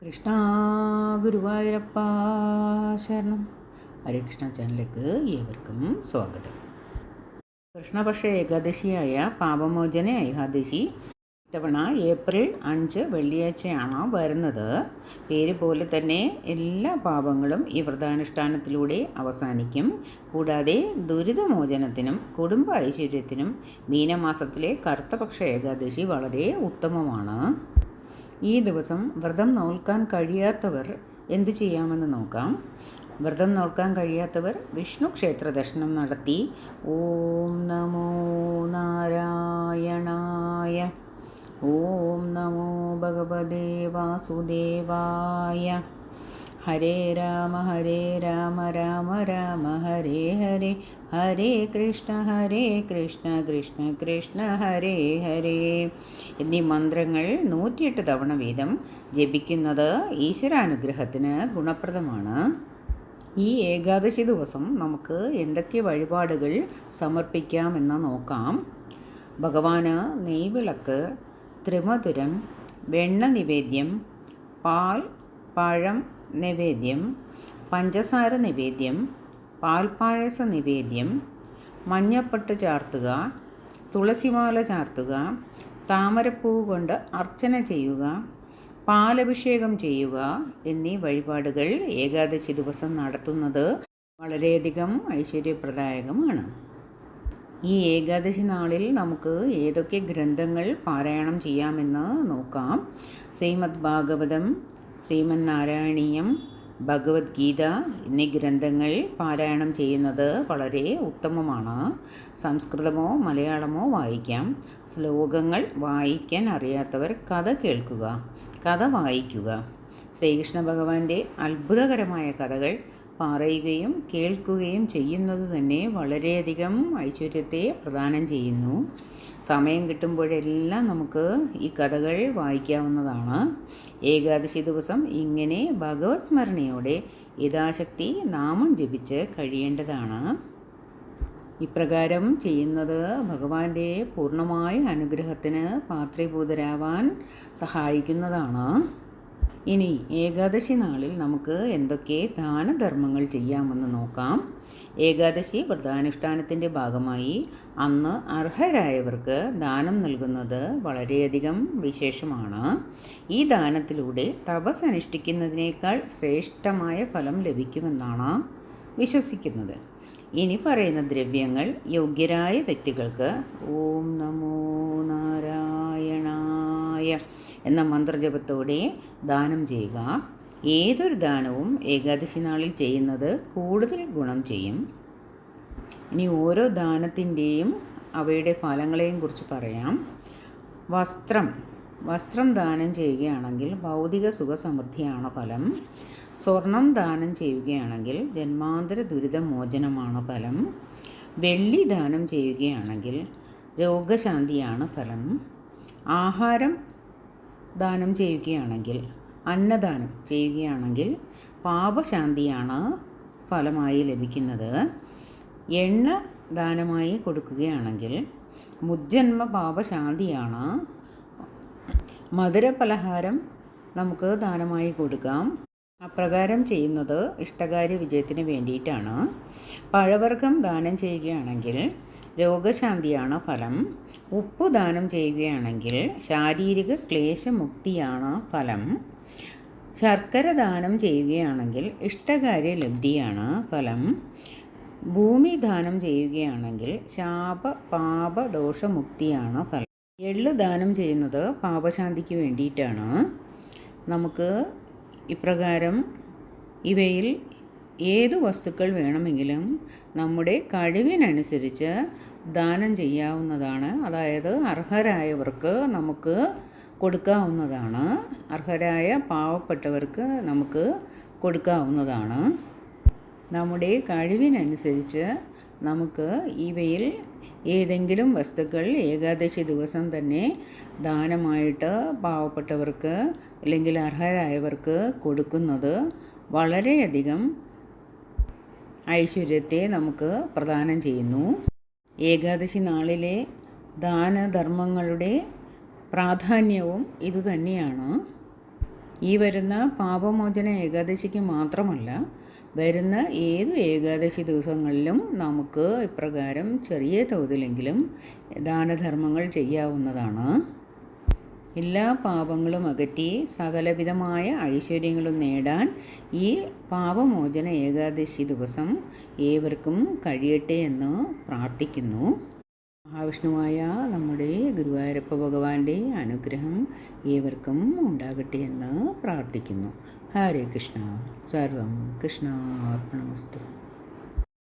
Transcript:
കൃഷ്ണ ഗുരുവായൂരപ്പ ശരണം. ഹരികൃഷ്ണ ചാനലിലേക്ക് ഏവർക്കും സ്വാഗതം. കൃഷ്ണപക്ഷ ഏകാദശിയായ പാപമോചന ഏകാദശി ഇത്തവണ ഏപ്രിൽ 5 വെള്ളിയാഴ്ചയാണ് വരുന്നത്. പേര് പോലെ തന്നെ എല്ലാ പാപങ്ങളും ഈ വ്രതാനുഷ്ഠാനത്തിലൂടെ അവസാനിക്കും. കൂടാതെ ദുരിതമോചനത്തിനും കുടുംബ ഐശ്വര്യത്തിനും മീനമാസത്തിലെ കറുത്തപക്ഷ ഏകാദശി വളരെ ഉത്തമമാണ്. ഈ ദിവസം വ്രതം നോൽക്കാൻ കഴിയാത്തവർ എന്തു ചെയ്യാമെന്ന് നോക്കാം. വ്രതം നോൽക്കാൻ കഴിയാത്തവർ വിഷ്ണു ക്ഷേത്ര ദർശനം നടത്തി ഓം നമോ നാരായണായ, ഓം നമോ ഭഗവതേ വാസുദേവായ, ഹരേ രാമ രാമ രാമ ഹരേ ഹരേ, ഹരേ കൃഷ്ണ കൃഷ്ണ കൃഷ്ണ ഹരേ ഹരേ എന്നീ മന്ത്രങ്ങൾ 108 തവണ വീതം ജപിക്കുന്നത് ഈശ്വരാനുഗ്രഹത്തിന് ഗുണപ്രദമാണ്. ഈ ഏകാദശി ദിവസം നമുക്ക് എന്തൊക്കെ വഴിപാടുകൾ സമർപ്പിക്കാമെന്ന് നോക്കാം. ഭഗവാന് നെയ്വിളക്ക്, ത്രിമധുരം, വെണ്ണ നിവേദ്യം, പാൽ പഴം നിവേദ്യം, പഞ്ചസാര നിവേദ്യം, പാൽപ്പായസ നിവേദ്യം, മഞ്ഞപ്പട്ട് ചാർത്തുക, തുളസിമാല ചാർത്തുക, താമരപ്പൂ കൊണ്ട് അർച്ചന ചെയ്യുക, പാലഭിഷേകം ചെയ്യുക എന്നീ വഴിപാടുകൾ ഏകാദശി ദിവസം നടത്തുന്നത് വളരെയധികം ഐശ്വര്യപ്രദായകമാണ്. ഈ ഏകാദശി നാളിൽ നമുക്ക് ഏതൊക്കെ ഗ്രന്ഥങ്ങൾ പാരായണം ചെയ്യാമെന്ന് നോക്കാം. ശ്രീമദ് ഭാഗവതം, ശ്രീമദ് നാരായണീയം, ഭഗവത്ഗീത എന്നീ ഗ്രന്ഥങ്ങൾ പാരായണം ചെയ്യുന്നത് വളരെ ഉത്തമമാണ്. സംസ്കൃതമോ മലയാളമോ വായിക്കാം. ശ്ലോകങ്ങൾ വായിക്കാൻ അറിയാത്തവർ കഥ കേൾക്കുക, കഥ വായിക്കുക. ശ്രീകൃഷ്ണ ഭഗവാന്റെ അത്ഭുതകരമായ കഥകൾ പറയുകയും കേൾക്കുകയും ചെയ്യുന്നത് തന്നെ വളരെയധികം ഐശ്വര്യത്തെ പ്രദാനം ചെയ്യുന്നു. സമയം കിട്ടുമ്പോഴെല്ലാം നമുക്ക് ഈ കഥകൾ വായിക്കാവുന്നതാണ്. ഏകാദശി ദിവസം ഇങ്ങനെ ഭഗവത് സ്മരണയോടെ യഥാശക്തി നാമം ജപിച്ച് കഴിയേണ്ടതാണ്. ഇപ്രകാരം ചെയ്യുന്നത് ഭഗവാന്റെ പൂർണ്ണമായ അനുഗ്രഹത്തിന് പാത്രീഭൂതരാവാൻ സഹായിക്കുന്നതാണ്. ഇനി ഏകാദശി നാളിൽ നമുക്ക് എന്തൊക്കെ ദാനധർമ്മങ്ങൾ ചെയ്യാമെന്ന് നോക്കാം. ഏകാദശി വ്രതാനുഷ്ഠാനത്തിൻ്റെ ഭാഗമായി അന്ന് അർഹരായവർക്ക് ദാനം നൽകുന്നത് വളരെയധികം വിശേഷമാണ്. ഈ ദാനത്തിലൂടെ തപസ് അനുഷ്ഠിക്കുന്നതിനേക്കാൾ ശ്രേഷ്ഠമായ ഫലം ലഭിക്കുമെന്നാണ് വിശ്വസിക്കുന്നത്. ഇനി പറയുന്ന ദ്രവ്യങ്ങൾ യോഗ്യരായ വ്യക്തികൾക്ക് ഓം നമോ നാരായണായ എന്ന മന്ത്രജപത്തോടെ ദാനം ചെയ്യുക. ഏതൊരു ദാനവും ഏകാദശി നാളിൽ ചെയ്യുന്നത് കൂടുതൽ ഗുണം ചെയ്യും. ഇനി ഓരോ ദാനത്തിൻ്റെയും അവയുടെ ഫലങ്ങളെയും കുറിച്ച് പറയാം. വസ്ത്രം ദാനം ചെയ്യുകയാണെങ്കിൽ ഭൗതിക സുഖസമൃദ്ധിയാണ് ഫലം. സ്വർണം ദാനം ചെയ്യുകയാണെങ്കിൽ ജന്മാന്തര ദുരിതമോചനമാണ് ഫലം. വെള്ളി ദാനം ചെയ്യുകയാണെങ്കിൽ രോഗശാന്തിയാണ് ഫലം. ആഹാരം ദാനം ചെയ്യുകയാണെങ്കിൽ, അന്നദാനം ചെയ്യുകയാണെങ്കിൽ പാപശാന്തിയാണ് ഫലമായി ലഭിക്കുന്നത്. എണ്ണ ദാനമായി കൊടുക്കുകയാണെങ്കിൽ മുജ്ജന്മ പാപശാന്തിയാണ്. മധുരപലഹാരം നമുക്ക് ദാനമായി കൊടുക്കാം. അപ്രകാരം ചെയ്യുന്നത് ഇഷ്ടകാര്യ വിജയത്തിന് വേണ്ടിയിട്ടാണ്. പഴവർഗ്ഗം ദാനം ചെയ്യുകയാണെങ്കിൽ രോഗശാന്തിയാണ് ഫലം. ഉപ്പ് ദാനം ചെയ്യുകയാണെങ്കിൽ ശാരീരിക ക്ലേശമുക്തിയാണ് ഫലം. ശർക്കര ദാനം ചെയ്യുകയാണെങ്കിൽ ഇഷ്ടകാര്യ ലബ്ധിയാണ് ഫലം. ഭൂമി ദാനം ചെയ്യുകയാണെങ്കിൽ ശാപ പാപ ദോഷമുക്തിയാണ് ഫലം. എള്ള് ദാനം ചെയ്യുന്നത് പാപശാന്തിക്ക് വേണ്ടിയിട്ടാണ്. നമുക്ക് ഇപ്രകാരം ഇവയിൽ ഏതു വസ്തുക്കൾ വേണമെങ്കിലും നമ്മുടെ കഴിവിനനുസരിച്ച് ദാനം ചെയ്യാവുന്നതാണ്. അതായത് അർഹരായവർക്ക് നമുക്ക് കൊടുക്കാവുന്നതാണ്. അർഹരായ പാവപ്പെട്ടവർക്ക് നമുക്ക് കൊടുക്കാവുന്നതാണ്. നമ്മുടെ കഴിവിനനുസരിച്ച് നമുക്ക് ഇവയിൽ ഏതെങ്കിലും വസ്തുക്കൾ ഏകാദശി ദിവസം തന്നെ ദാനമായിട്ട് പാവപ്പെട്ടവർക്ക് അല്ലെങ്കിൽ അർഹരായവർക്ക് കൊടുക്കുന്നത് വളരെയധികം ഐശ്വര്യത്തെ നമുക്ക് പ്രദാനം ചെയ്യുന്നു. ഏകാദശി നാളിലെ ദാനധർമ്മങ്ങളുടെ പ്രാധാന്യവും ഇതുതന്നെയാണ്. ഈ വരുന്ന പാപമോചന ഏകാദശിക്ക് മാത്രമല്ല, വരുന്ന ഏതു ഏകാദശി ദിവസങ്ങളിലും നമുക്ക് ഇപ്രകാരം ചെറിയ തോതിലെങ്കിലും ദാനധർമ്മങ്ങൾ ചെയ്യാവുന്നതാണ്. എല്ലാ പാപങ്ങളും അകറ്റി സകലവിധമായ ഐശ്വര്യങ്ങളും നേടാൻ ഈ പാപമോചന ഏകാദശി ദിവസം ഏവർക്കും കഴിയട്ടെ എന്ന് പ്രാർത്ഥിക്കുന്നു. മഹാവിഷ്ണുവായ നമ്മുടെ ഗുരുവായൂരപ്പ ഭഗവാന്റെ അനുഗ്രഹം ഏവർക്കും ഉണ്ടാകട്ടെ എന്ന് പ്രാർത്ഥിക്കുന്നു. ഹരേ കൃഷ്ണ. സർവം കൃഷ്ണാർപ്പണമസ്തു.